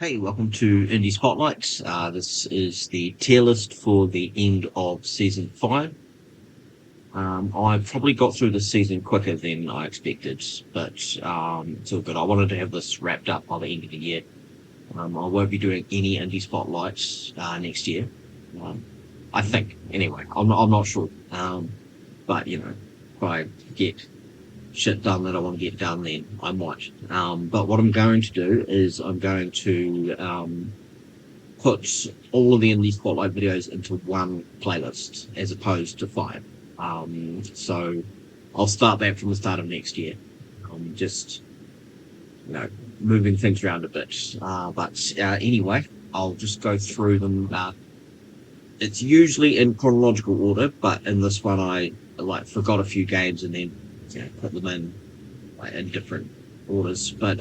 Hey, welcome to Indie Spotlight. This is the tier list for the end of season 5. I've probably got through the season quicker than I expected, but it's all good. I wanted to have this wrapped up by the end of the year. I won't be doing any Indie Spotlights next year. Um, I think, anyway. I'm not sure. But, if I get shit done that I want to get done, then I might. But what I'm going to do is I'm going to put all of the Indie Spotlight videos into one playlist as opposed to 5. So I'll start that from the start of next year. Just, moving things around a bit. But anyway, I'll just go through them. It's usually in chronological order, but in this one I forgot a few games and then put them in different orders. But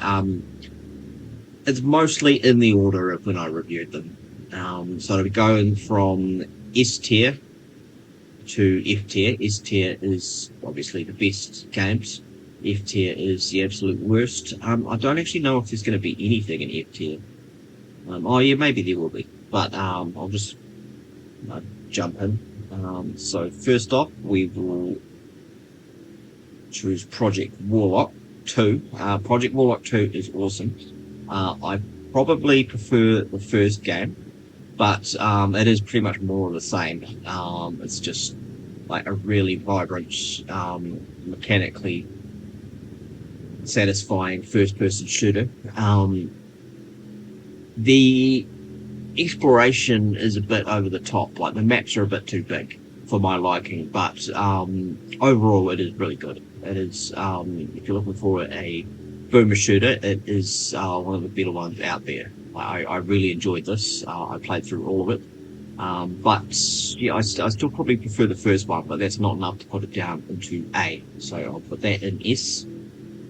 it's mostly in the order of when I reviewed them. So it'll be going from S tier to F tier. S tier is obviously the best games. F tier is the absolute worst. I don't actually know if there's going to be anything in F tier. Oh yeah, maybe there will be. But I'll just jump in. So first off, we will choose Project Warlock 2. Project Warlock 2 is awesome. I probably prefer the first game, but it is pretty much more of the same. It's just like a really vibrant, mechanically satisfying first-person shooter. The exploration is a bit over the top. Like the maps are a bit too big for my liking, but overall it is really good. It is, if you're looking for a boomer shooter, it is one of the better ones out there. I really enjoyed this. I played through all of it. But yeah, I still probably prefer the first one, but that's not enough to put it down into A. So I'll put that in S.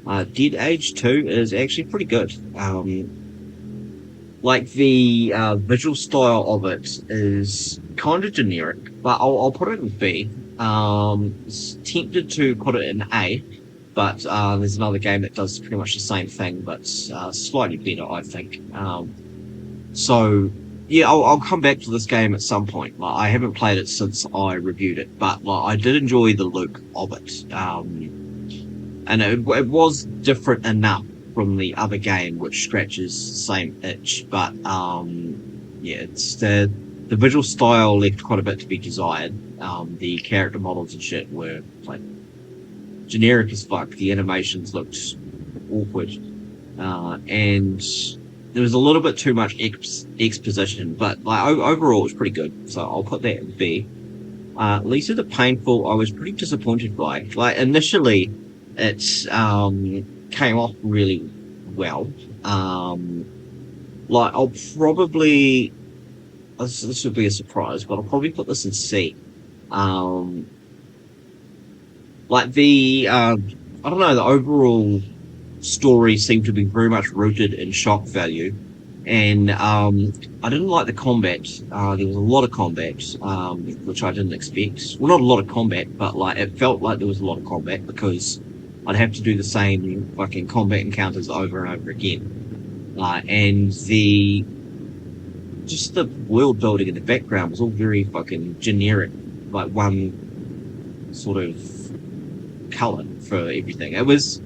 Dead Age 2 is actually pretty good. Like the visual style of it is kind of generic, but I'll put it in B. It's tempted to put it in A, but there's another game that does pretty much the same thing, but slightly better, I think. So yeah, I'll come back to this game at some point. Like, I haven't played it since I reviewed it, but I did enjoy the look of it, and it was different enough from the other game, which scratches the same itch. But yeah, it's the visual style left quite a bit to be desired. The character models and shit were like generic as fuck. The animations looked awkward, and there was a little bit too much exposition. But overall, it was pretty good. So I'll put that in B. Lisa the Painful, I was pretty disappointed by. Like initially, it's came off really well. I'll probably, this would be a surprise, but I'll probably put this in C. I don't know, the overall story seemed to be very much rooted in shock value, and I didn't like the combat. There was a lot of combat, which I didn't expect. Well, not a lot of combat, but it felt like there was a lot of combat because I'd have to do the same fucking combat encounters over and over again. And the world building in the background was all very fucking generic, like one sort of colour for everything. It was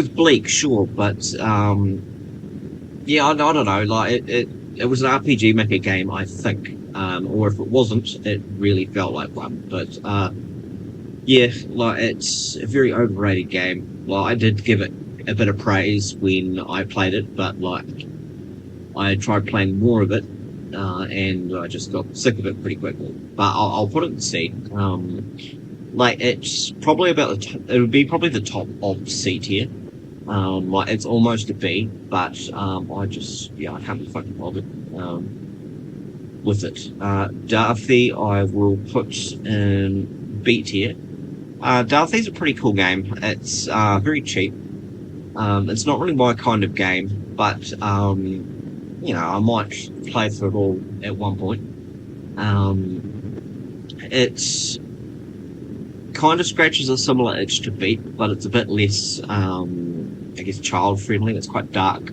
bleak, sure, but yeah, I don't know. It was an RPG maker game, I think, or if it wasn't, it really felt like one. But yeah, it's a very overrated game. I did give it a bit of praise when I played it, but I tried playing more of it, and I just got sick of it pretty quickly. But I'll put it in C. It's probably it would be probably the top of C tier. It's almost a B, but I can't be fucking bothered with it. Darthy, I will put in B tier. Darthy's a pretty cool game. It's very cheap. It's not really my kind of game, but I might play through it all at one point. It's kind of scratches a similar itch to Beat, but it's a bit less, I guess, child friendly. It's quite dark.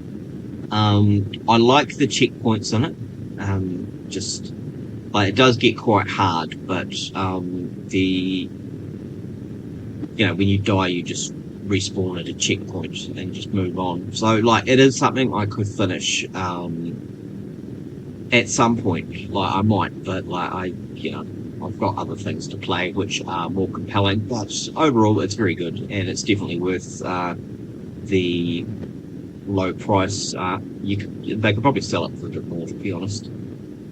I like the checkpoints in it. Just like it does get quite hard, but when you die, you just respawn at a checkpoint and just move on. So like it is something I could finish at some point. Like I might, but like I've got other things to play which are more compelling. But overall, it's very good, and it's definitely worth the low price. They could probably sell it for a bit more, to be honest.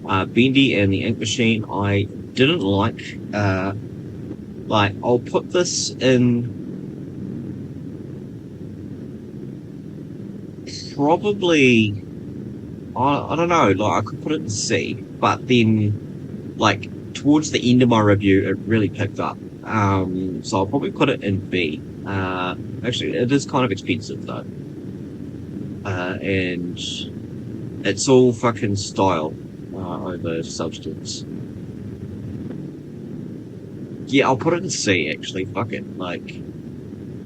Bendy and the Ink Machine, I didn't like. I'll put this in probably. I don't know. Like I could put it in C, but then like towards the end of my review, it really picked up. So I'll probably put it in B. Actually, it is kind of expensive though, and it's all fucking style over substance. Yeah, I'll put it in C. Actually, fuck it. Like,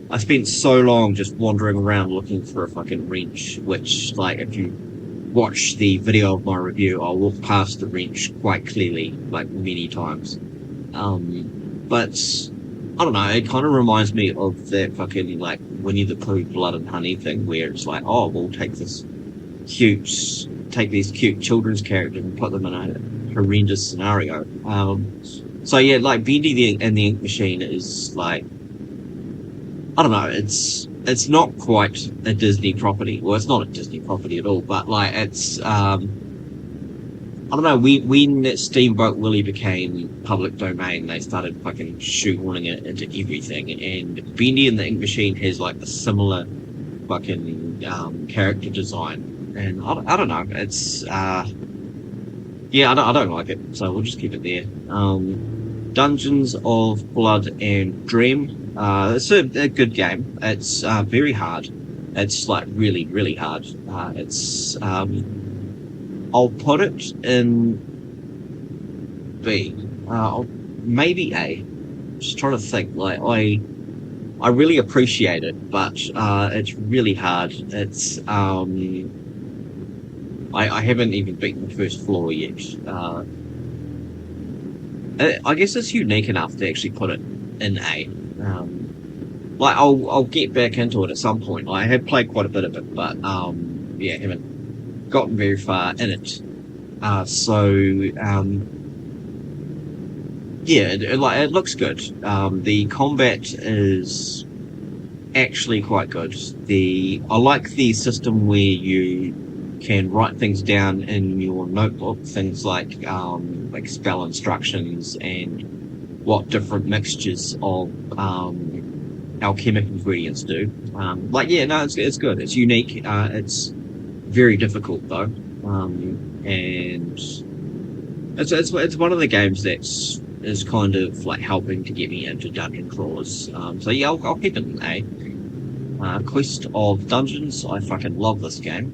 I spent so long just wandering around looking for a fucking wrench, which, like, if you watch the video of my review, I'll walk past the wrench quite clearly, like, many times. But I don't know, it kind of reminds me of that fucking, like, Winnie the Pooh Blood and Honey thing, where it's like, oh, we'll take these cute children's characters and put them in a horrendous scenario. So yeah, like Bendy and the Ink Machine is like, I don't know, it's not quite a Disney property. Well, it's not a Disney property at all, but like it's I don't know, when Steamboat Willie became public domain, they started fucking shoehorning it into everything, and Bendy and the Ink Machine has like a similar fucking character design, and I don't know, it's yeah, I don't like it, so we'll just keep it there. Dungeons of Blood and Dream. It's a good game. It's very hard. It's like really, really hard. I'll put it in B. Maybe A. Just trying to think. Like I really appreciate it, but it's really hard. It's I haven't even beaten the first floor yet. I guess it's unique enough to actually put it in A. Like I'll get back into it at some point. I have played quite a bit of it, but yeah, haven't gotten very far in it. Yeah, it looks good. The combat is actually quite good. I like the system where you can write things down in your notebook, things like spell instructions and what different mixtures of alchemic ingredients do. It's good. It's unique. It's very difficult though, and it's one of the games that's is kind of like helping to get me into dungeon crawlers. So yeah, I'll keep it in A. Quest of Dungeons, I fucking love this game.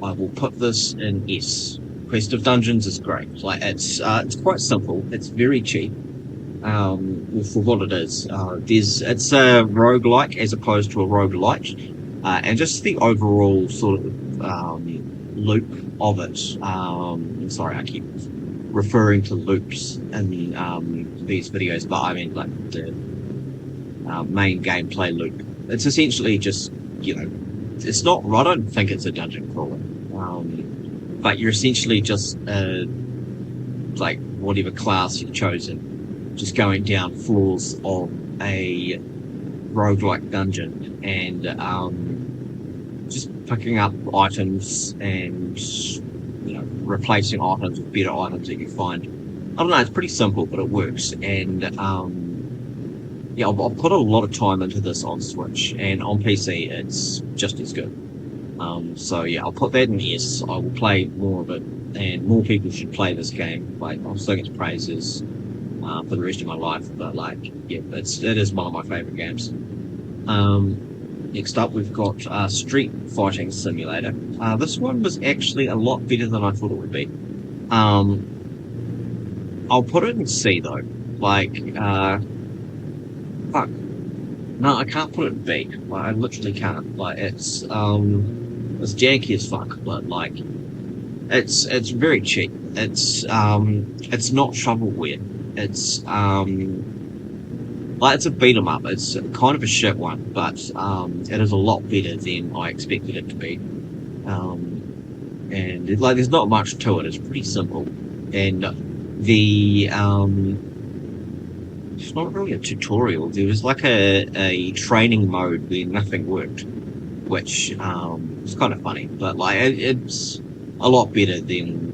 I will put this in S. Quest of Dungeons is great. Like it's quite simple. It's very cheap. For what it is, it's a roguelike as opposed to a roguelite, and just the overall sort of loop of it. Sorry, I keep referring to loops in these videos, but I mean like the main gameplay loop. It's essentially just, it's not. I don't think it's a dungeon crawler, but you're essentially just like whatever class you've chosen, just going down floors of a roguelike dungeon and just picking up items and replacing items with better items that you find. I don't know. It's pretty simple, but it works. And yeah, I'll put a lot of time into this on Switch, and on PC it's just as good. So yeah, I'll put that in S. I will play more of it, and more people should play this game. Like, I'll sing its praises for the rest of my life. But like, yeah, it is one of my favorite games. Next up, we've got Street Fighting Simulator. This one was actually a lot better than I thought it would be. I'll put it in C though. Like, fuck. No, I can't put it in B. Like, I literally can't. Like, it's janky as fuck, but like, it's very cheap. It's not shovelware. It's like it's a beat 'em up. It's kind of a shit one, but it is a lot better than I expected it to be. And there's not much to it. It's pretty simple, and the it's not really a tutorial. There was like a training mode where nothing worked, which was kind of funny. But like it's a lot better than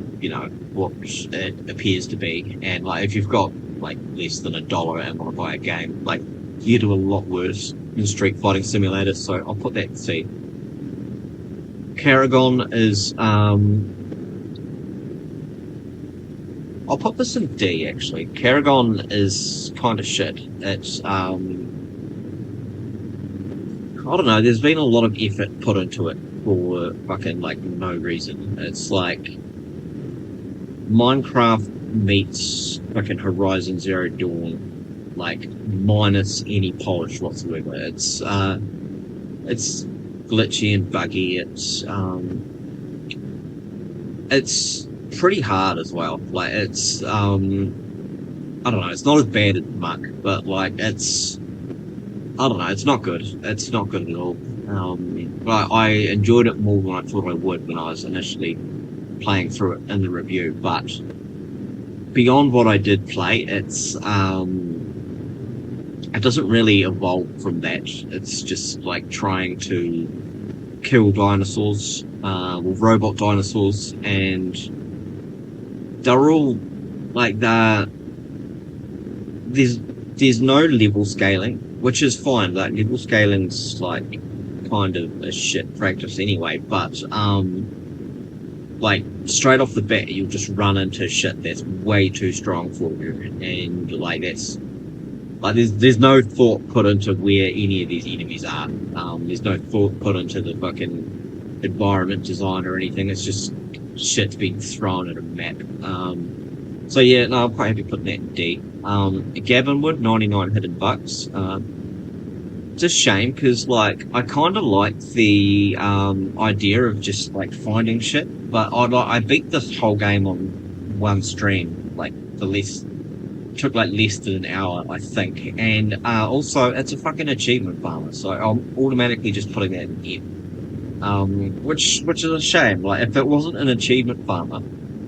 what it appears to be. And like if you've got like less than $1 and want to buy a game, like you do a lot worse in Street Fighting Simulator. So I'll put that C. Paragon is I'll put this in D actually. Paragon is kind of shit. It's I don't know, there's been a lot of effort put into it for fucking like no reason. It's like Minecraft meets fucking Horizon Zero Dawn, like minus any polish whatsoever. It's glitchy and buggy. It's pretty hard as well. Like it's I don't know, it's not as bad as Muck, but like I don't know, it's not good. It's not good at all. But I enjoyed it more than I thought I would when I was initially playing through it in the review. But beyond what I did play, it doesn't really evolve from that. It's just like trying to kill dinosaurs, robot dinosaurs, and they're all like there's no level scaling, which is fine. Like level scaling's like kind of a shit practice anyway, but like straight off the bat you'll just run into shit that's way too strong for you, and like that's like there's no thought put into where any of these enemies are. There's no thought put into the fucking environment design or anything. It's just shit's being thrown at a map. So yeah, no, I'm quite happy putting that in D. Gavinwood, 99 hidden bucks. It's a shame because like I kind of like the idea of just like finding shit, but I beat this whole game on one stream, like took like less than an hour, I think. And also it's a fucking achievement farmer, so I'm automatically just putting that in here. Which is a shame. Like if it wasn't an achievement farmer,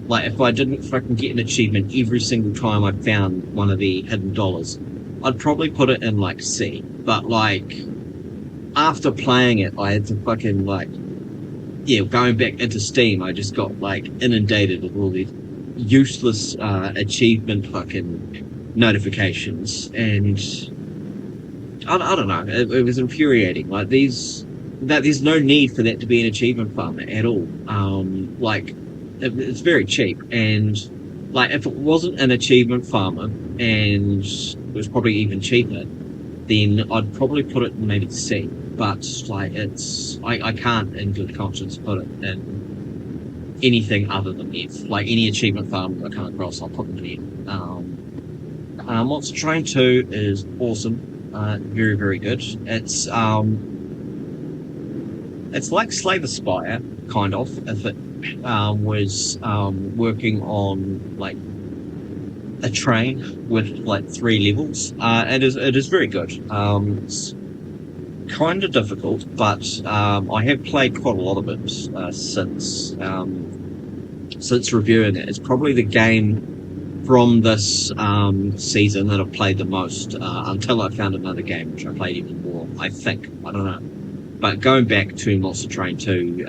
like if I didn't fucking get an achievement every single time I found one of the hidden dollars, I'd probably put it in like C. But like after playing it, I had to fucking like going back into Steam, I just got like inundated with all these useless achievement fucking notifications, and I don't know, it was infuriating. Like there's no need for that to be an achievement farm at all. Like it's very cheap, and like if it wasn't an achievement farmer and it was probably even cheaper, then I'd probably put it in maybe C. But like I can't in good conscience put it in anything other than F. Like any achievement farm I come across, I'll put them in F. Monster Train 2 is awesome. Very, very good. It's like Slay the Spire, kind of, if it was working on like a train with like 3 levels. It is very good. It's kind of difficult, but I have played quite a lot of it since reviewing it. It's probably the game from this season that I've played the most, until I found another game which I played even more, I think. I don't know. But going back to Monster Train 2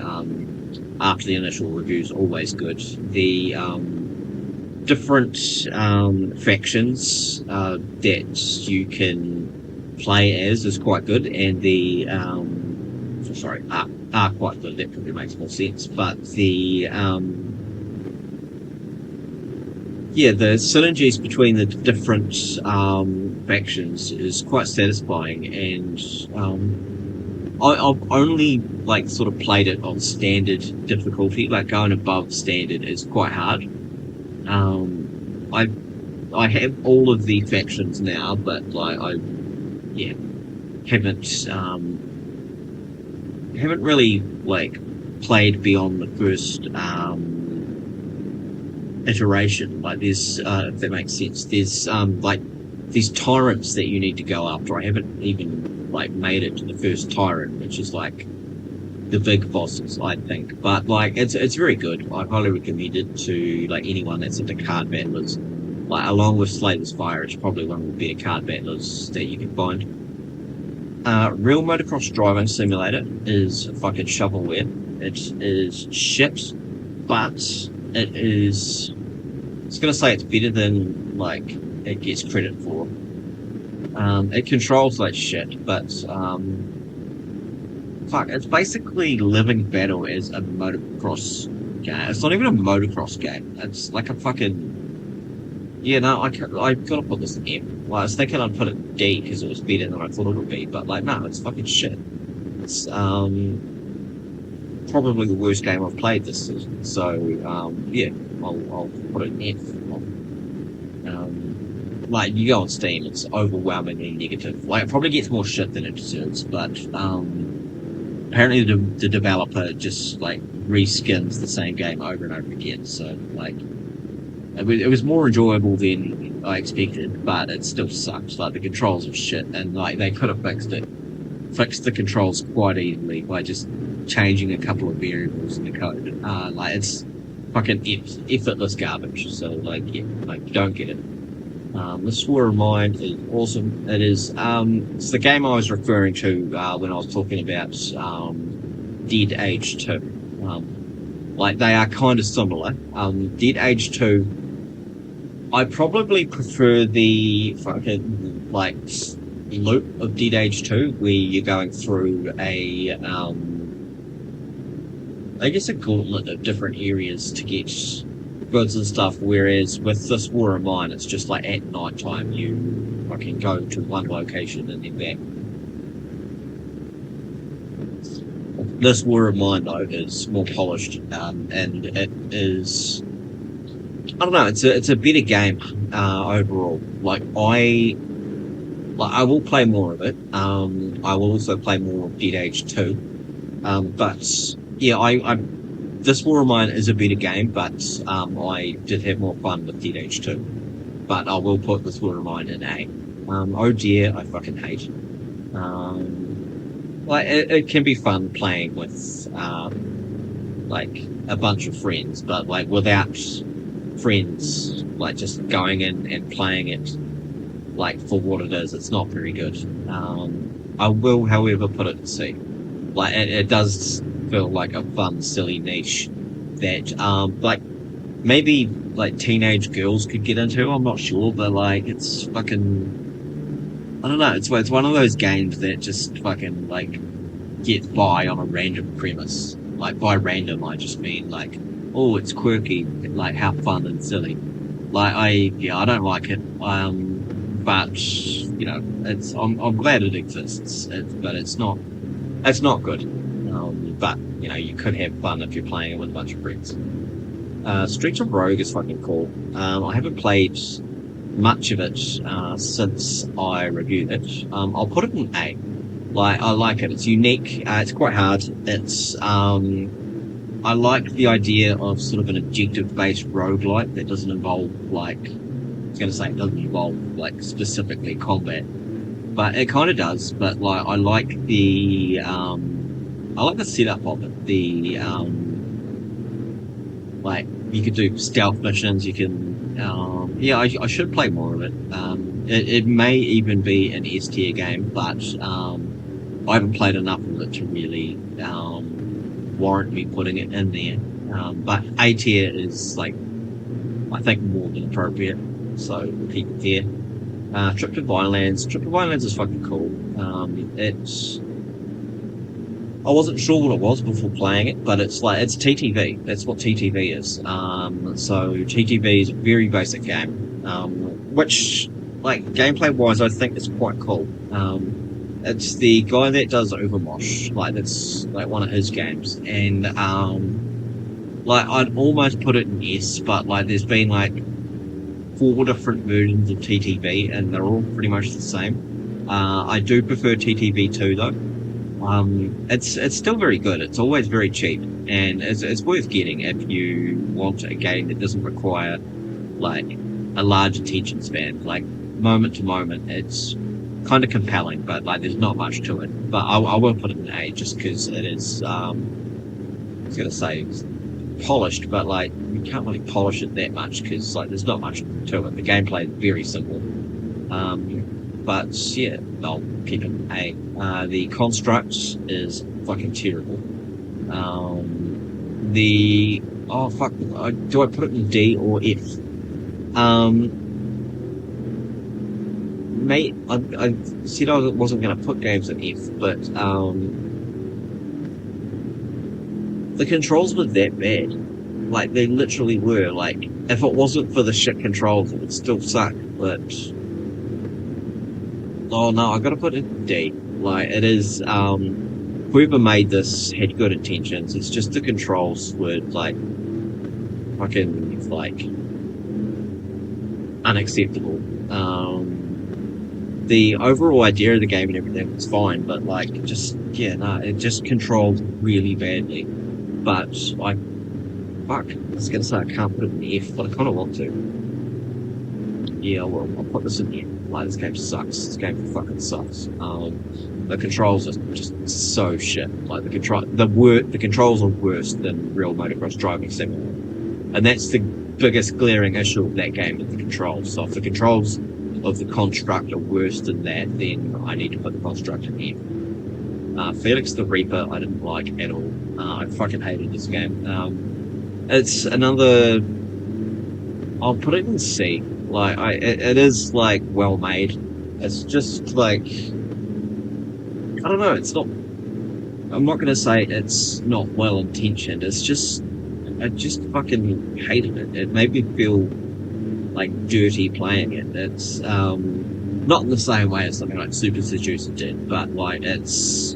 after the initial review is always good. The different factions that you can play as is quite good, and the are quite good. That probably makes more sense. But the the synergies between the different factions is quite satisfying, and I've only like sort of played it on standard difficulty. Like going above standard is quite hard. I have all of the factions now, but like I haven't really like played beyond the first iteration. Like there's if that makes sense. There's like these tyrants that you need to go after. I haven't even like made it to the first tyrant, which is like the big bosses, I think. But like it's very good. I highly recommend it to like anyone that's into card battlers. Like along with Slater's Fire, it's probably one of the better card battlers that you can find. Real Motocross Driving Simulator is fucking shovelware. It is shit, but it is. It's gonna say it's better than like it gets credit for. It controls like shit, but fuck, it's basically living battle as a motocross game. It's not even a motocross game. It's like a fucking. Yeah, no, I gotta put this in M. Like, I was thinking I'd put it D because it was better than I thought it would be, but like, no, it's fucking shit. It's probably the worst game I've played this season. So yeah, I'll put it in F. Like, you go on Steam, it's overwhelmingly negative. Like, it probably gets more shit than it deserves, but apparently the developer just like reskins the same game over and over again. So like. It was more enjoyable than I expected, but it still sucks. Like, the controls are shit, and like they could have fixed the controls quite easily by just changing a couple of variables in the code. Like, it's fucking effortless garbage. So like, yeah, like, don't get it. This War of Mine is awesome. It is. It's the game I was referring to when I was talking about Dead Age 2. Like, they are kind of similar. Dead Age 2. I probably prefer the fucking like loop of Dead Age 2, where you're going through I guess a gauntlet of different areas to get goods and stuff. Whereas with this War of Mine, it's just like at night time you fucking go to one location and then back. This War of Mine though is more polished, and it is. I don't know. It's a better game overall. Like I will play more of it. I will also play more of Dead Age 2. But yeah, this War of Mine is a better game, but I did have more fun with Dead Age 2. But I will put this War of Mine in A. Oh dear, I fucking hate it. Like it can be fun playing with like a bunch of friends, but like without friends, like just going in and playing it like for what it is, it's not very good. I will, however, put it in C. Like it does feel like a fun, silly niche that like maybe like teenage girls could get into. I'm not sure, but like it's fucking. I don't know. It's one of those games that just fucking like gets by on a random premise. Like by random, I just mean like. Oh, it's quirky, like how fun and silly. Like I don't like it. But you know, I'm glad it exists. But it's not good. But you know, you could have fun if you're playing it with a bunch of friends. Streets of Rogue is fucking cool. I haven't played much of it since I reviewed it. I'll put it in A. Like I like it. It's unique. It's quite hard. It's I like the idea of sort of an objective-based roguelike that doesn't involve, like, I was going to say it doesn't involve, like, specifically combat. But it kind of does, but, like, I like the setup of it. Like, you could do stealth missions, you can, yeah, I should play more of it. It may even be an S tier game, but, I haven't played enough of it to really, warrant me putting it in there. But A tier is like, I think more than appropriate. So we'll keep it there. Trip to Vinelands. Trip to Vinelands is fucking cool. I wasn't sure what it was before playing it, but it's TTV. That's what TTV is. So TTV is a very basic game, which, like, gameplay wise, I think is quite cool. It's the guy that does Overmosh, like that's like one of his games, and like I'd almost put it in S, but like there's been like 4 different versions of TTV, and they're all pretty much the same. I do prefer TTV2 though. It's still very good. It's always very cheap, and it's worth getting if you want a game that doesn't require like a large attention span. Like moment to moment, it's kind of compelling, but like there's not much to it. But I will put it in A just because it is. I was gonna say polished, but like you can't really polish it that much because like there's not much to it. The gameplay is very simple. But yeah, I'll keep it A. The construct is fucking terrible. Oh fuck, do I put it in D or F? Mate, I said I wasn't going to put games in F, but the controls were that bad. Like they literally were. Like if it wasn't for the shit controls, it would still suck. But oh no, I gotta put it in D. Like it is, whoever made this had good intentions. It's just the controls were like fucking like unacceptable. The overall idea of the game and everything was fine, but like just it just controlled really badly. But I was gonna say I can't put it in F, but I kind of want to. Yeah, well, I'll put this in here. Like, this game sucks. This game fucking sucks. The controls are just so shit. Like, the controls are worse than real motocross driving simulator. And that's the biggest glaring issue of that game, is the controls. So if the controls of the construct are worse than that, then I need to put the construct in here. Felix the Reaper, I didn't like at all. I fucking hated this game. It's another... I'll put it in C. Like, it is, like, well made. It's just, like... I don't know, it's not... I'm not gonna say it's not well intentioned. It's just... I just fucking hated it. It made me feel, like, dirty playing it. It's, not in the same way as something like Super Seducer did, but, like, it's...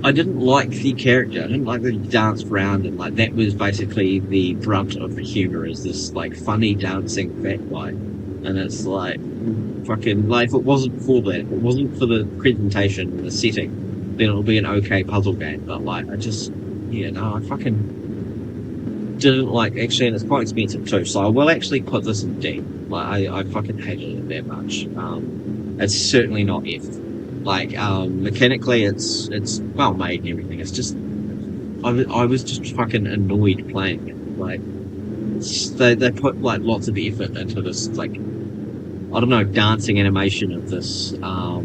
I didn't like the character. I didn't like that he danced around, and like that was basically the brunt of the humor, is this like funny dancing fat guy. And it's like fucking like if it wasn't for that, if it wasn't for the presentation and the setting, then it'll be an okay puzzle game. But like I fucking didn't like actually, and it's quite expensive too. So I will actually put this in D. Like I fucking hated it that much. It's certainly not F. Like, mechanically, it's well made and everything. It's just, I was just fucking annoyed playing it. Like, they put, like, lots of effort into this, like, I don't know, dancing animation of this. I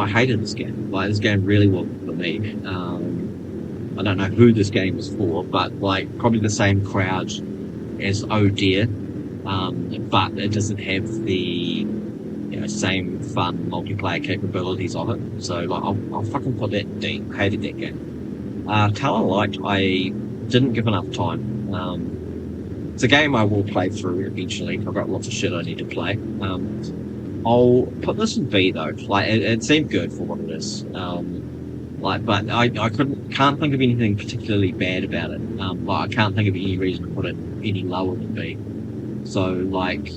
hated this game. Like, this game really wasn't for me. I don't know who this game was for, but, like, probably the same crowd as Oh Dear. But it doesn't have the... same fun multiplayer capabilities of it. So like, I'll fucking put that in D. Hated that game. Talent Light, I didn't give enough time. It's a game I will play through eventually. I've got lots of shit I need to play. I'll put this in B though. Like it seemed good for what it is. But I can't think of anything particularly bad about it. I can't think of any reason to put it any lower than B. So like.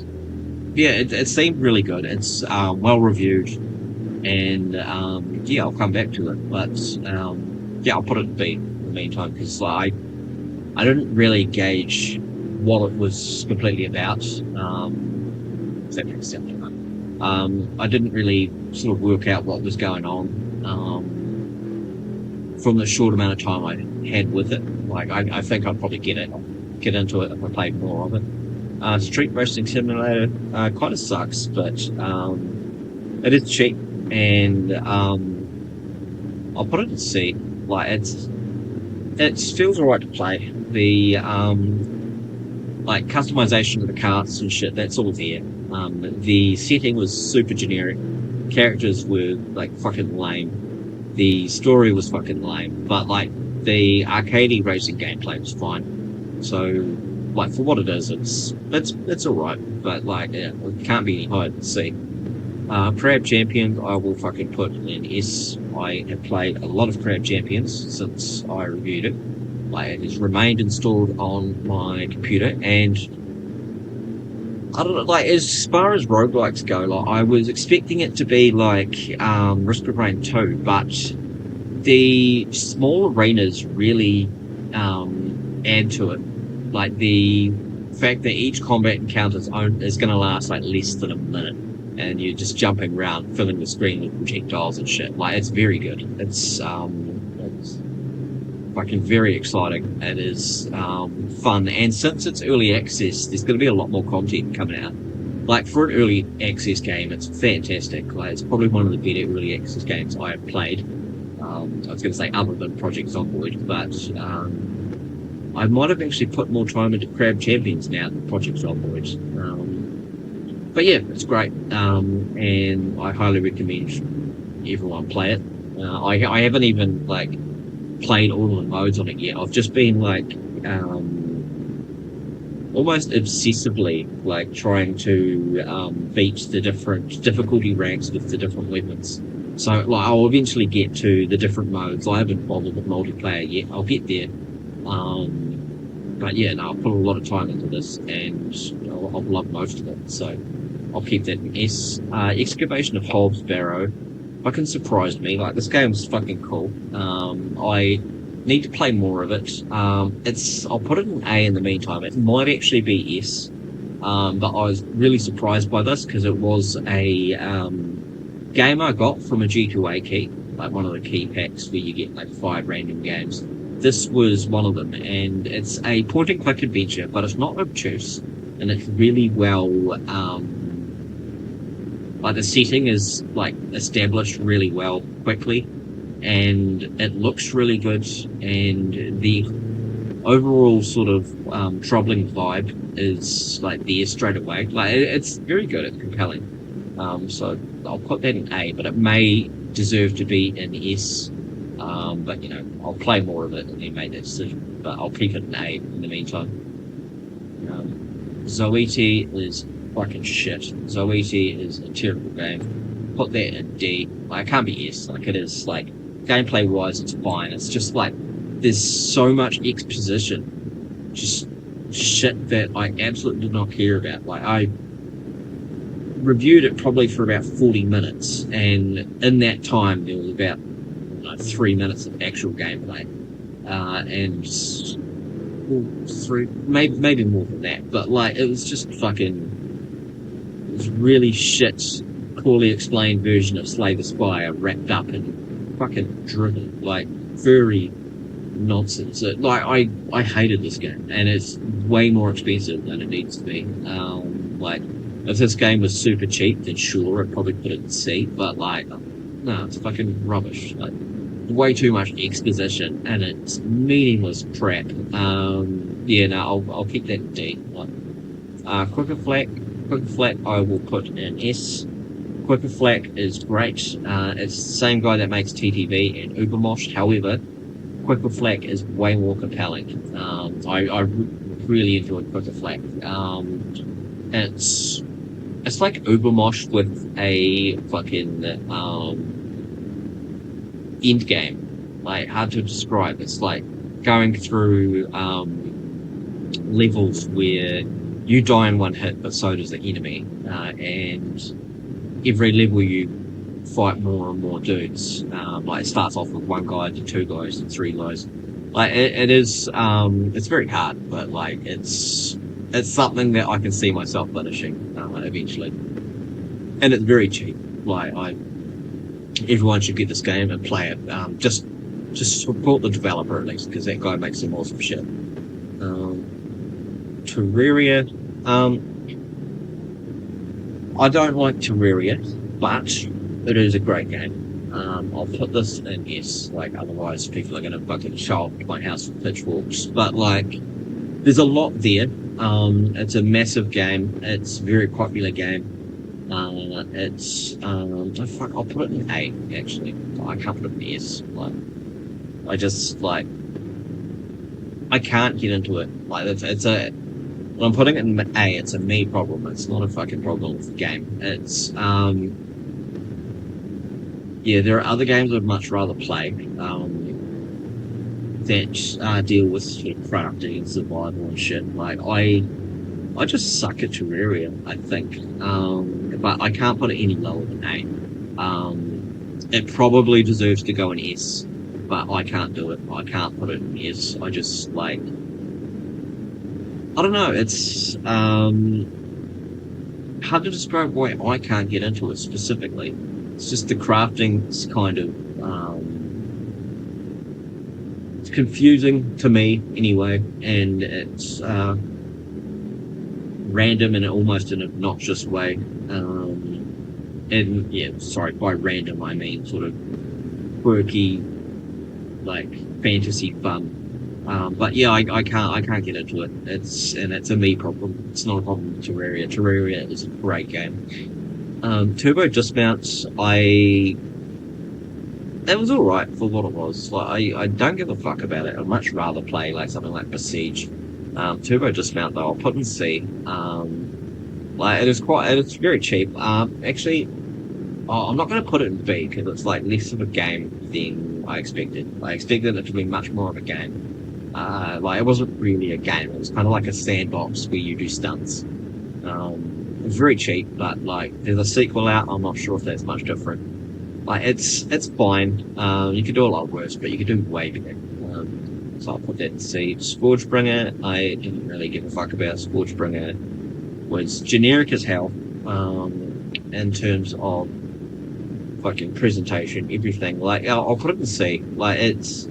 Yeah, it seemed really good. It's well reviewed, and I'll come back to it. But I'll put it in B in the meantime, because I didn't really gauge what it was completely about. If that makes sense. I didn't really sort of work out what was going on from the short amount of time I had with it. Like I think I'd probably get into it if I played more of it. Street Racing Simulator kind of sucks, but it is cheap, and I'll put it in C. Like it feels alright to play. The like customization of the carts and shit, that's all there. The setting was super generic. Characters were like fucking lame. The story was fucking lame, but like the arcadey racing gameplay was fine. So. Like for what it is, it's alright, but like it can't be any higher than C. Crab Champions, I will fucking put in S. I have played a lot of Crab Champions since I reviewed it. Like it has remained installed on my computer, and I don't know, like, as far as roguelikes go, like, I was expecting it to be like, Risk of Rain 2, but the small arenas really, add to it. Like, the fact that each combat encounter is going to last, like, less than a minute, and you're just jumping around, filling the screen with projectiles and shit. Like, it's very good. It's fucking very exciting. It is fun, and since it's early access, there's going to be a lot more content coming out. Like, for an early access game, it's fantastic. Like, it's probably one of the better early access games I have played. I was going to say other than Project Zomboid, but I might have actually put more time into Crab Champions now than Project Zomboid. But yeah, it's great, and I highly recommend everyone play it. I haven't even like played all of the modes on it yet. I've just been like almost obsessively like trying to beat the different difficulty ranks with the different weapons. So like I'll eventually get to the different modes. I haven't bothered with multiplayer yet. I'll get there. But yeah, no, I'll put a lot of time into this, and I'll love most of it. So I'll keep that in S. Excavation of Hobbs Barrow fucking surprised me. Like, this game's fucking cool. I need to play more of it. I'll put it in A in the meantime. It might actually be S. But I was really surprised by this because it was a game I got from a G2A key, like one of the key packs where you get like 5 random games. This was one of them, and it's a point-and-click adventure, but it's not obtuse, and it's really well, like the setting is like established really well quickly, and it looks really good, and the overall sort of troubling vibe is like there straight away. Like it's very good, it's compelling. So I'll put that in A, but it may deserve to be in S. But you know, I'll play more of it and then make that decision. But I'll keep it in A in the meantime. Zoete is fucking shit. Zoete is a terrible game. Put that in D. Like, it can't be S. Like, it is like gameplay wise, it's fine. It's just like there's so much exposition, just shit that I absolutely did not care about. Like, I reviewed it probably for about 40 minutes, and in that time there was about 3 minutes of actual gameplay, and maybe more than that, but like it was just fucking, it was really shit, poorly explained version of Slay the Spire wrapped up in fucking drivel, like very nonsense. Like I hated this game, and it's way more expensive than it needs to be. Like, if this game was super cheap, then sure, I'd probably put it in C, but like, no, it's fucking rubbish. Like, way too much exposition, and it's meaningless crap. Yeah, no, I'll keep that in D. Like, Quicker Flack, I will put in S. Quicker Flack is great. It's the same guy that makes TTV and Ubermosh. However, Quicker Flack is way more compelling. I really enjoyed Quicker Flack. It's like Ubermosh with a fucking end game. Like, hard to describe. It's like going through levels where you die in one hit, but so does the enemy. And every level you fight more and more dudes. Like, it starts off with 1 guy to 2 guys to 3 guys. Like, it is, it's very hard, but like, it's something that I can see myself finishing eventually, and it's very cheap. Like, everyone should get this game and play it. Just support the developer at least, because that guy makes some awesome shit. Terraria. I don't like Terraria, but it is a great game. I'll put this in S. Like, otherwise people are gonna fucking show up to my house with pitchforks. But like, there's a lot there. It's a massive game. It's a very popular game. I'll put it in A, actually. I can't put it in S. Like, I just, like, I can't get into it. Like, when I'm putting it in A, it's a me problem. It's not a fucking problem with the game. It's, yeah, there are other games I'd much rather play, that deal with sort of crafting and survival and shit. Like, I I just suck at Terraria, I think. But I can't put it any lower than A. It probably deserves to go in S, but I can't do it. I can't put it in S. I just, like, I don't know, it's hard to describe why I can't get into it specifically. It's just the crafting's kind of, it's confusing to me anyway, and it's, random in almost an obnoxious way. And yeah, sorry, by random I mean sort of quirky, like fantasy fun. But yeah, I can't get into it. It's a me problem. It's not a problem with Terraria. Terraria is a great game. Turbo Dismounts, it was alright for what it was. Like I don't give a fuck about it. I'd much rather play like something like Besiege. Turbo Dismount though, I'll put in C. Like it's very cheap. Actually, I'm not going to put it in B because it's like less of a game than I expected. I expected it to be much more of a game. Like it wasn't really a game. It was kind of like a sandbox where you do stunts. It was very cheap, but like there's a sequel out. I'm not sure if that's much different. Like it's fine. You could do a lot worse, but you could do way better. So I'll put that in C. Scourgebringer, I didn't really give a fuck about. Scourgebringer was generic as hell in terms of fucking presentation, everything. Like I'll put it in C. Like it's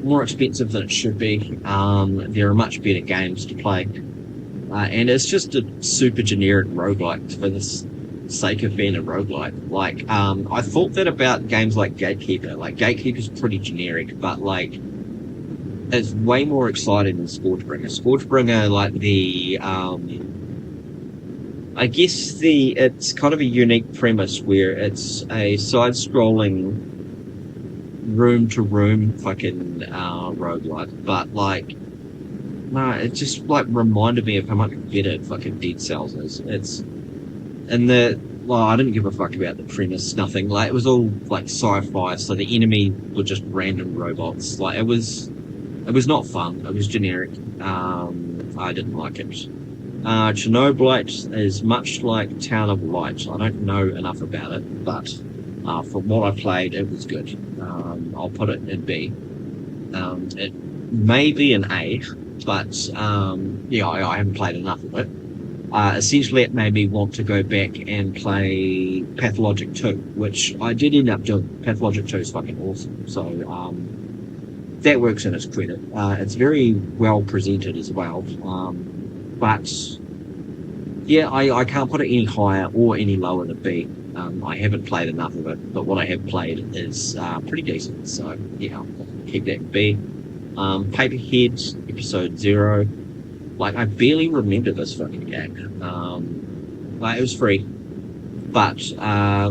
more expensive than it should be. There are much better games to play, and it's just a super generic roguelike for this sake of being a roguelike. Like I thought that about games like Gatekeeper. Like Gatekeeper's pretty generic, but like it's way more exciting than Scourgebringer. Scourgebringer, like I guess it's kind of a unique premise where it's a side-scrolling room-to-room fucking roguelike, but like no, it just like reminded me of how much better fucking Dead Cells is. I didn't give a fuck about the premise, nothing. Like, it was all, like, sci-fi, so the enemy were just random robots. Like, it was not fun. It was generic. I didn't like it. Chernobylite is much like Town of Light. I don't know enough about it, but from what I played, it was good. I'll put it in B. It may be an A, but, yeah, I haven't played enough of it. Essentially, it made me want to go back and play Pathologic 2, which I did end up doing. Pathologic 2 is fucking awesome. So, that works in its credit. It's very well presented as well. But, yeah, I can't put it any higher or any lower than B. I haven't played enough of it, but what I have played is pretty decent. So, yeah, I'll keep that in B. Paperhead, Episode 0. Like, I barely remember this fucking game. Like, it was free. But, I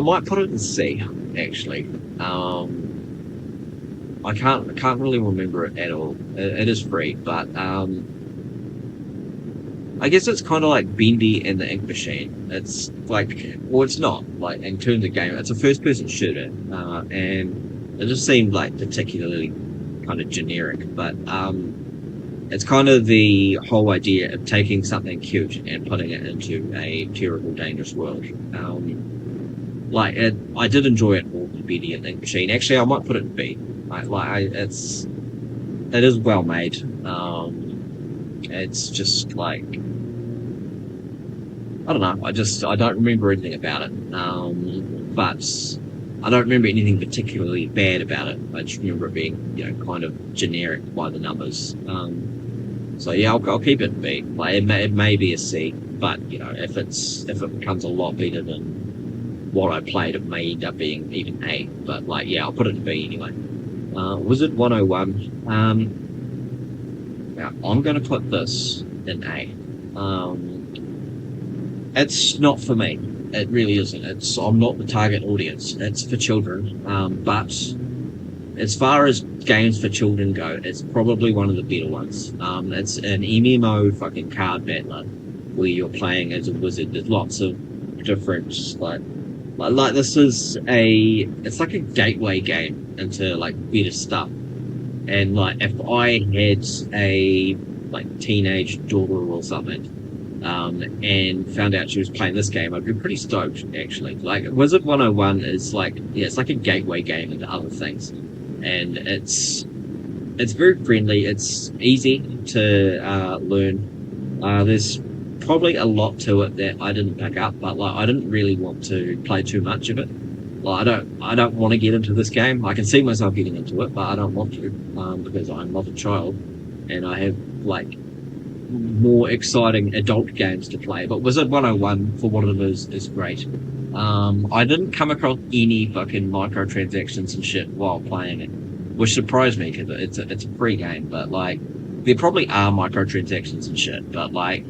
might put it in C, actually. I can't really remember it at all. It is free, but, I guess it's kind of like Bendy and the Ink Machine. It's like, well, it's not, like, in terms of game. It's a first-person shooter, and it just seemed, like, particularly kind of generic, but it's kind of the whole idea of taking something cute and putting it into a terrible, dangerous world. I did enjoy it more than Bendy and the Ink Machine. Actually, I might put it in B. It is well made. It's just like, I don't know. I don't remember anything about it. But I don't remember anything particularly bad about it. I just remember it being, kind of generic by the numbers. So yeah, I'll keep it in B. Like, it may be a C, but if it becomes a lot better than what I played, it may end up being even A. But like, yeah, I'll put it in B anyway. Wizard 101. Now I'm going to put this in A. It's not for me. It really isn't. I'm not the target audience. It's for children. But as far as games for children go, it's probably one of the better ones. It's an MMO fucking card battler where you're playing as a wizard. There's lots of different this is it's like a gateway game into like better stuff. And like, if I had a like teenage daughter or something, and found out she was playing this game, I'd be pretty stoked actually. Like, Wizard 101 is like, yeah, it's like a gateway game into other things, and it's very friendly. It's easy to learn. There's probably a lot to it that I didn't pick up, but like I didn't really want to play too much of it. Like I don't want to get into this game. I can see myself getting into it, but I don't want to, because I'm not a child, and I have like more exciting adult games to play. But Wizard 101, for what it is great. I didn't come across any fucking microtransactions and shit while playing it, which surprised me because it's a free game. But like, there probably are microtransactions and shit. But like,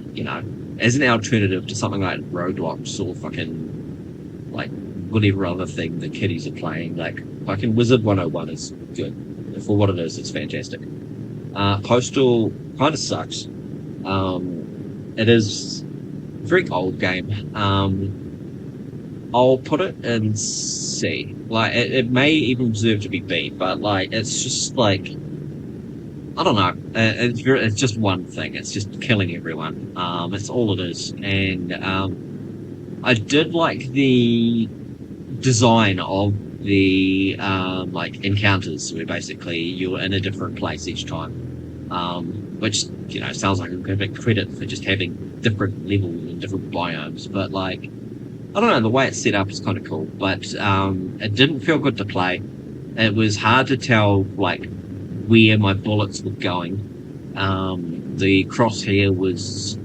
as an alternative to something like Roblox or fucking like whatever other thing the kiddies are playing, like fucking Wizard 101 is good. For what it is, it's fantastic. Postal kind of sucks. It is a very old game. I'll put it in C. Like, it may even deserve to be B, but like, it's just like, I don't know. It's just one thing. It's just killing everyone. It's all it is. And I did like the design of the like encounters, where basically you're in a different place each time. Which sounds like a bit credit for just having different levels and different biomes, but like, I don't know, the way it's set up is kind of cool, but it didn't feel good to play. It was hard to tell like where my bullets were going. The crosshair was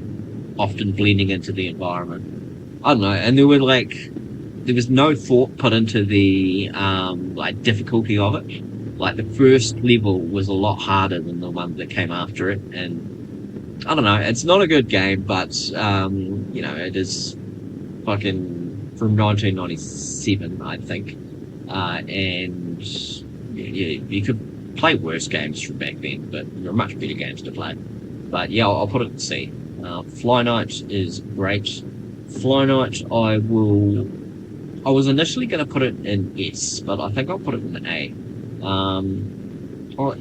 often blending into the environment. I don't know, and there was no thought put into the like difficulty of it. Like, the first level was a lot harder than the one that came after it, and I don't know, it's not a good game, but it is fucking from 1997, I think, and you could play worse games from back then, but there are much better games to play. But yeah, I'll put it in C. Fly Night is great. Fly Night, I was initially going to put it in S, but I think I'll put it in A.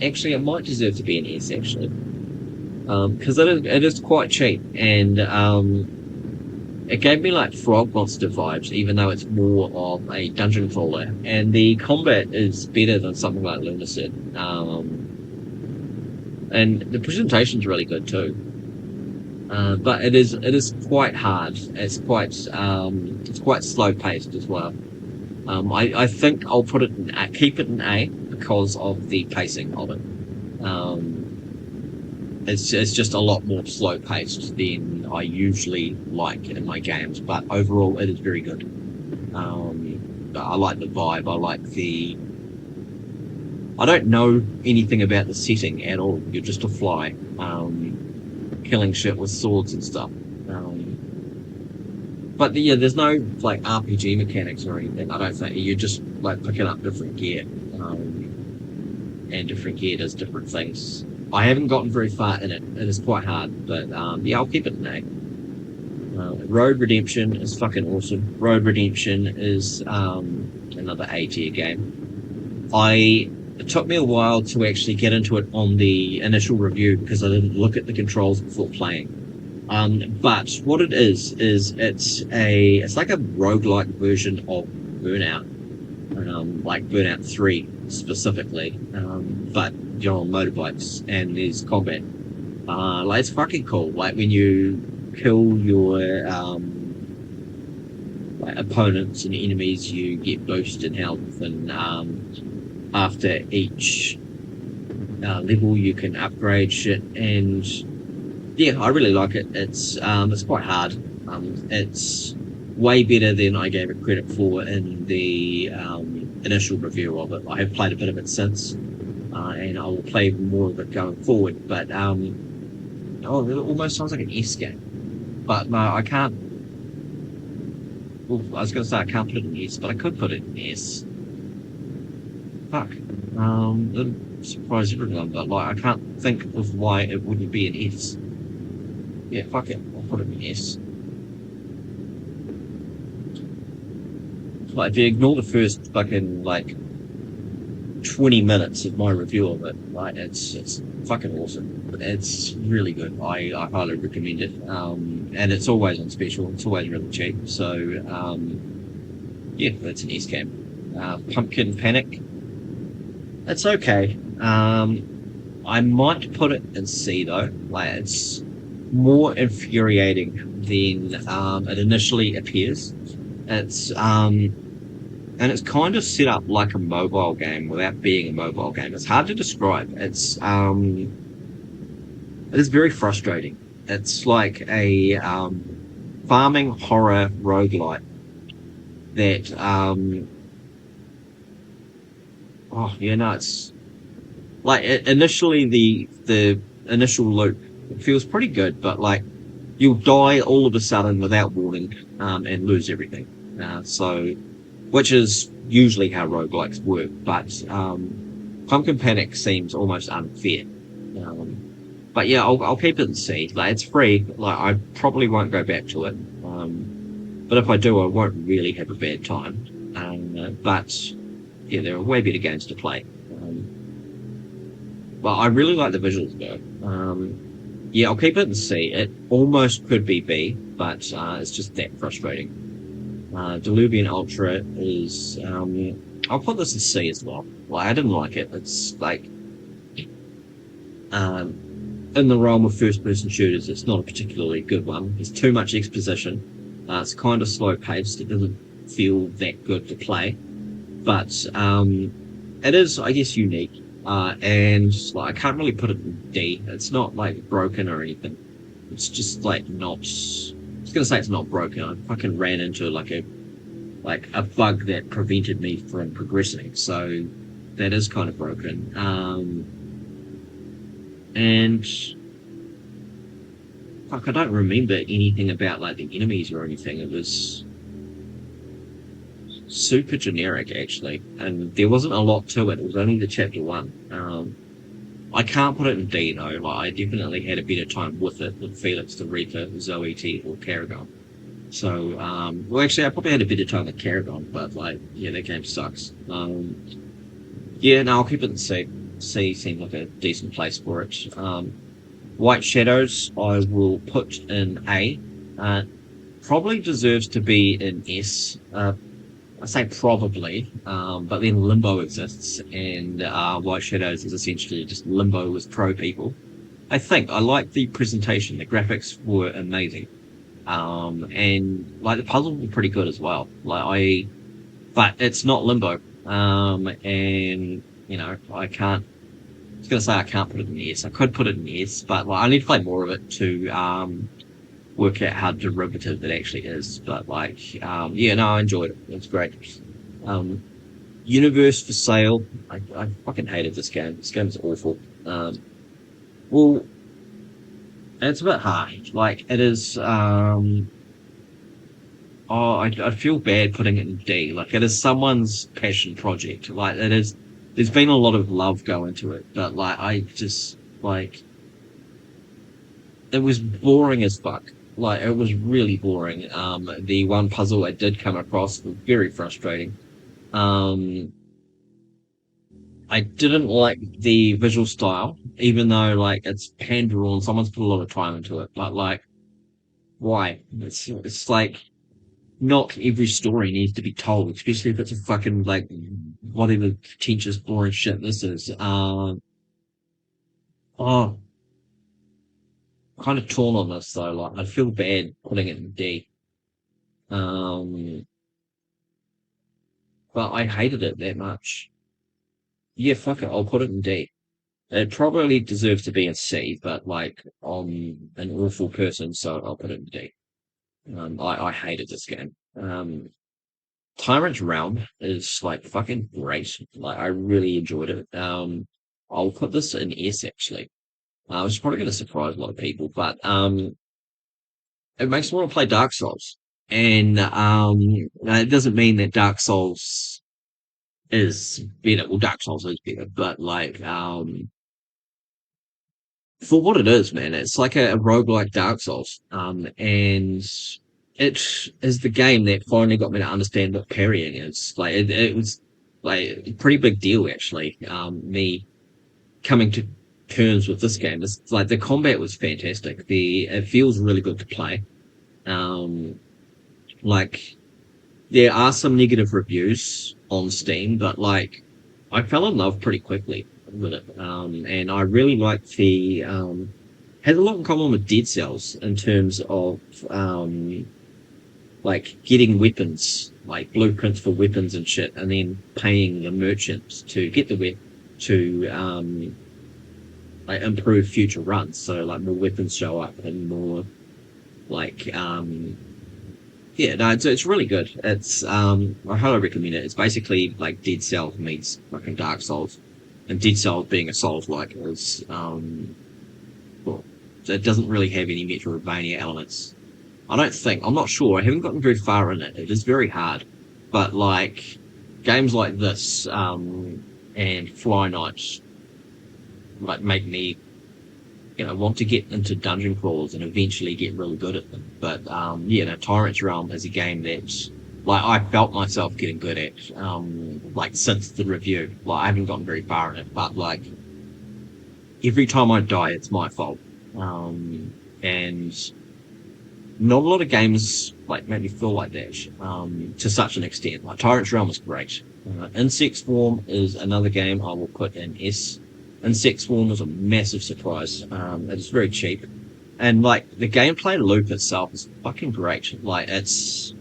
Actually, it might deserve to be an S, actually, because it is quite cheap, and it gave me like Frog Monster vibes, even though it's more of a dungeon crawler, and the combat is better than something like Lunasid, and the presentation's really good too. But it is quite hard. It's quite slow paced as well. I think I'll put it in A, keep it in A, because of the pacing of it. It's just a lot more slow paced than I usually like in my games, but overall it is very good. I like the vibe. I don't know anything about the setting at all. You're just a fly, killing shit with swords and stuff. But yeah, there's no like RPG mechanics or anything. I don't think. You're just like picking up different gear, and different gear does different things. I haven't gotten very far in it. It is quite hard, but yeah, I'll keep it in A. Road Redemption is fucking awesome. Road Redemption is another A tier game. It took me a while to actually get into it on the initial review because I didn't look at the controls before playing. But what it is it's like a roguelike version of Burnout, like Burnout 3 specifically, but you're on motorbikes and there's combat. Like, it's fucking cool. Like, when you kill your like opponents and enemies, you get boosted health, and after each level you can upgrade shit, and yeah, I really like it. It's quite hard. It's way better than I gave it credit for in the initial review of it. I have played a bit of it since, and I will play more of it going forward. But it almost sounds like an S game. But no, I can't. Well, I was going to say I can't put it in S, but I could put it in S. Fuck. It'll surprise everyone, but like, I can't think of why it wouldn't be an S. Yeah, fuck it. I'll put it in S. Like, if you ignore the first fucking, like, 20 minutes of my review of it. Like it's fucking awesome. It's really good. I highly recommend it. And it's always on special. It's always really cheap. So yeah, it's an S game. Pumpkin Panic. It's okay. I might put it in C though. Like it's more infuriating than it initially appears. It's and it's kind of set up like a mobile game without being a mobile game. It's hard to describe. It is very frustrating. It's like a farming horror roguelite that oh yeah, no, it's like initially the initial loop feels pretty good, but like you'll die all of a sudden without warning and lose everything. So which is usually how roguelikes work, but Pumpkin Panic seems almost unfair. But yeah, I'll keep it in C. Like it's free. Like I probably won't go back to it. But if I do, I won't really have a bad time. But yeah, there are way better games to play. But I really like the visuals though. Yeah, I'll keep it in C. It almost could be B, but it's just that frustrating. Deluvian Ultra is I'll put this in C as well. Like I didn't like it. It's like in the realm of first person shooters, it's not a particularly good one. There's too much exposition. It's kind of slow paced. It doesn't feel that good to play. But it is, I guess, unique. And like I can't really put it in D. It's not like broken or anything. It's just like not. I was gonna say it's not broken. I fucking ran into like a bug that prevented me from progressing. So that is kind of broken. And fuck, I don't remember anything about like the enemies or anything. It was super generic actually, and there wasn't a lot to it. It was only the chapter one. I can't put it in D though. Like I definitely had a better time with it with Felix, the Reaper, Zoe T, or Carrigon. So, well, actually, I probably had a better time with Carrigon, but like, yeah, that game sucks. Yeah, no, I'll keep it in C. C seemed like a decent place for it. White Shadows, I will put in A. Probably deserves to be in S. I say probably, but then Limbo exists, and White Shadows is essentially just Limbo with pro people. I think I like the presentation. The graphics were amazing, and like the puzzles were pretty good as well. But it's not Limbo, and you know I can't. I was gonna say I can't put it in S. I could put it in S, but like, I need to play more of it to work out how derivative it actually is. But like, yeah, no, I enjoyed it. It's great. Universe for Sale. I fucking hated this game. This game is awful. Well, it's a bit hard. Like it is. I feel bad putting it in D. Like it is someone's passion project. Like it is. There's been a lot of love go into it, but like I just like it was boring as fuck. Like it was really boring. The one puzzle I did come across was very frustrating. Um, I didn't like the visual style, even though like it's hand drawn. Someone's put a lot of time into it, but like, why? It's like not every story needs to be told, especially if it's a fucking like whatever pretentious boring shit this is. Oh, kind of torn on this though. Like I feel bad putting it in D. Um, but I hated it that much. Yeah, fuck it. I'll put it in D. It probably deserves to be in C, but like I'm an awful person, so I'll put it in D. I hated this game. Tyrant's Realm is like fucking great. Like I really enjoyed it. I'll put this in S actually. Which is probably going to surprise a lot of people, but it makes me want to play Dark Souls. And it doesn't mean that Dark Souls is better. Well, Dark Souls is better, but like for what it is, man, it's like a roguelike Dark Souls. And it is the game that finally got me to understand what parrying is. Like it was. like a pretty big deal actually. Me coming to terms with this game. It's like the combat was fantastic. It feels really good to play. Um, like there are some negative reviews on Steam, but like I fell in love pretty quickly with it. And I really like the has a lot in common with Dead Cells in terms of like getting weapons, like blueprints for weapons and shit, and then paying the merchants to get the weapon to like improve future runs. So like more weapons show up and more like yeah, no, it's really good. It's I highly recommend it. It's basically like Dead Cells meets fucking Dark Souls, and Dead Cells being a Souls like is well, it doesn't really have any Metroidvania elements. I don't think. I'm not sure. I haven't gotten very far in it. It is very hard, but like games like this and Fly Night like make me want to get into dungeon crawls and eventually get really good at them. But yeah, no, Tyrant's Realm is a game that like I felt myself getting good at like since the review. Like I haven't gotten very far in it, but like every time I die, it's my fault. And not a lot of games like make me feel like that to such an extent. Like Tyrant's Realm is great. Insect Swarm is another game I will put in S. Insect Swarm was a massive surprise. It's very cheap, and like the gameplay loop itself is fucking great. Like it's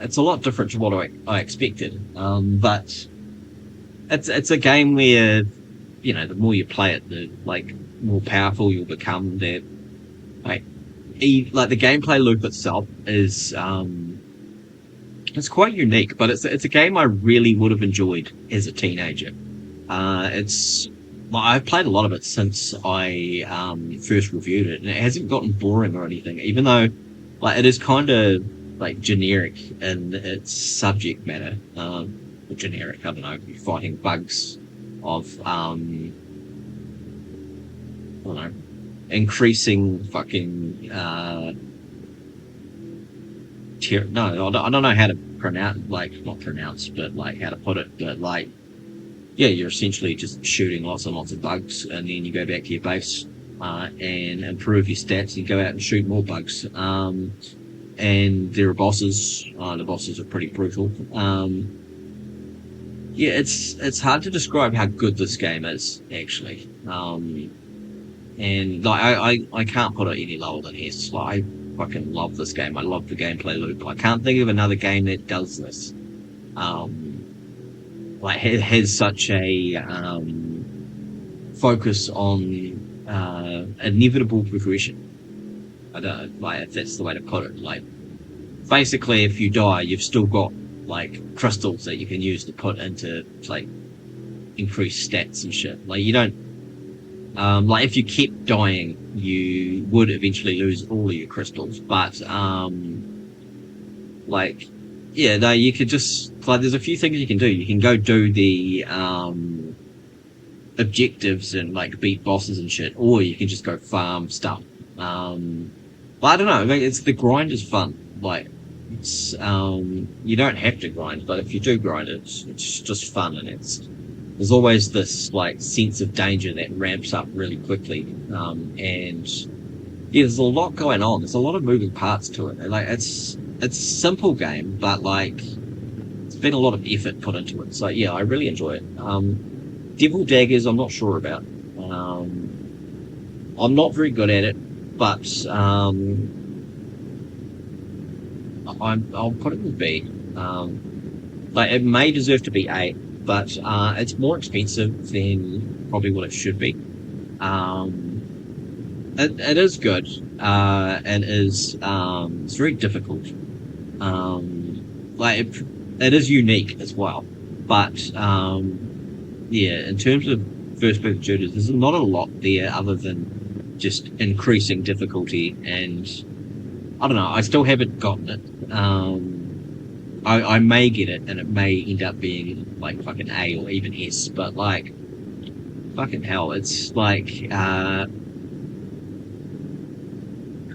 a lot different to what I expected. But it's a game where the more you play it, the like more powerful you'll become. That like like the gameplay loop itself is it's quite unique, but it's a game I really would have enjoyed as a teenager. It's Like I've played a lot of it since I first reviewed it, and it hasn't gotten boring or anything. Even though like it is kind of like generic in its subject matter. Generic, I don't know, you're fighting bugs of I don't know, increasing fucking no, I don't know how to pronounce, like not pronounce, but like how to put it, but like yeah, you're essentially just shooting lots and lots of bugs, and then you go back to your base and improve your stats. You go out and shoot more bugs, and there are bosses. The bosses are pretty brutal. Yeah, it's hard to describe how good this game is actually. And like I can't put it any lower than S. Like I fucking love this game. I love the gameplay loop. I can't think of another game that does this. Like it has such a focus on inevitable progression. I don't like if that's the way to put it. Like basically, if you die, you've still got like crystals that you can use to put into like increased stats and shit. Like you don't like if you kept dying, you would eventually lose all of your crystals. But like yeah, no, you could just like there's a few things you can do. You can go do the objectives and like beat bosses and shit, or you can just go farm stuff. But I don't know. I mean, the grind is fun. Like it's you don't have to grind, but if you do grind, it's just fun, and there's always this like sense of danger that ramps up really quickly. And yeah, there's a lot going on. There's a lot of moving parts to it. And, like it's a simple game, but like it's been a lot of effort put into it. So yeah, I really enjoy it. Devil Daggers, I'm not sure about. I'm not very good at it, but I'll put it in B. Like it may deserve to be A, but it's more expensive than probably what it should be. It is good, and is it's very difficult. Like it is unique as well, but yeah, in terms of first-person shooters, there's not a lot there other than just increasing difficulty, and I don't know. I still haven't gotten it. I may get it, and it may end up being like fucking A or even S, but like fucking hell, it's like I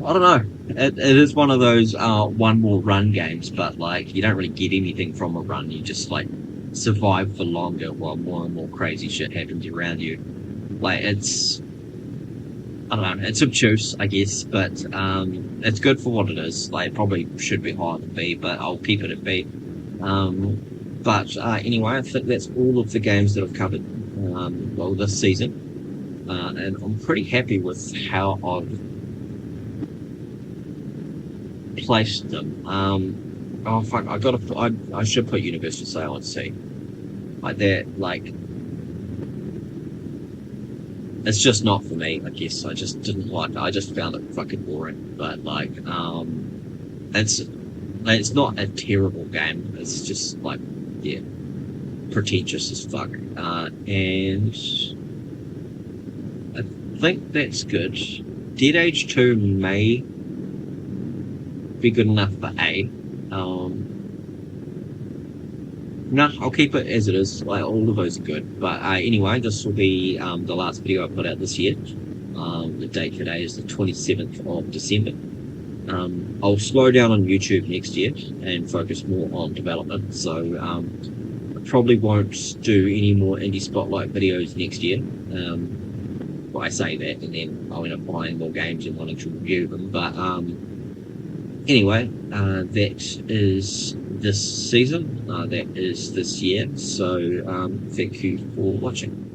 don't know. It is one of those one more run games, but like you don't really get anything from a run. You just like survive for longer while more and more crazy shit happens around you. Like, I don't know, it's obtuse, I guess, but it's good for what it is. Like, it probably should be higher than B, but I'll keep it at B. But anyway, I think that's all of the games that I've covered, well, this season. And I'm pretty happy with how I've placed them. Oh fuck, I should put Universal Sale on C. Like that, like, it's just not for me, I guess. I just didn't like it. I just found it fucking boring. But like, it's not a terrible game. It's just like, yeah, pretentious as fuck. And I think that's good. Dead Age 2 may be good enough for A. No, I'll keep it as it is. Like, all of those are good. But anyway, this will be the last video I put out this year. The date today is the 27th of December. I'll slow down on YouTube next year and focus more on development. So I probably won't do any more indie spotlight videos next year. Well, I say that, and then I'll end up buying more games and wanting to review them. But anyway, that is this season. That is this year. So thank you for watching.